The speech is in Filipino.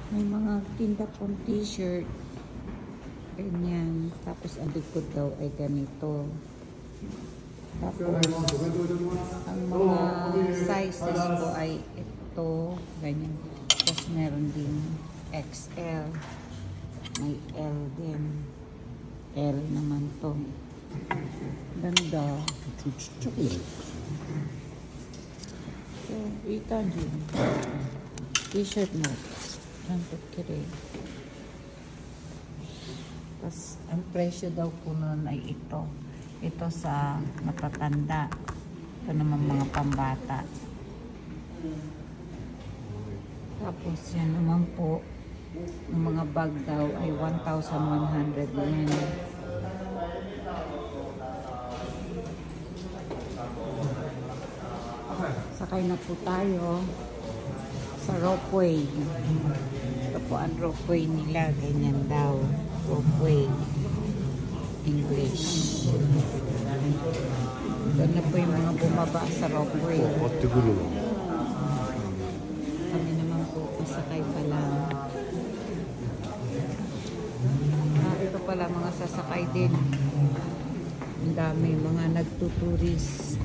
May mga tinda pong t-shirt. Ganyan. Tapos ang likod daw ay ganito. Tapos ang mga sizes ko ay ito. Ganyan. Tapos meron din XL. May L din. L naman to. Ganda. Chocolate. So, ita din. T-shirt mo. Rampot kire. Tapos, ang presyo daw po nun ay ito. Ito sa matatanda. Ito naman mga pambata. Tapos, yan naman po. Yung mga bag daw ay 1,100 yen. Sakay na po tayo sa ropeway. Ito po ang ropeway nila. Ganyan daw. Ropeway. English. Doon na po yung mga bumaba sa ropeway. Kami naman po pasakay pa lang. Ito pala mga sasakay din. Ang dami mga nagtuturist.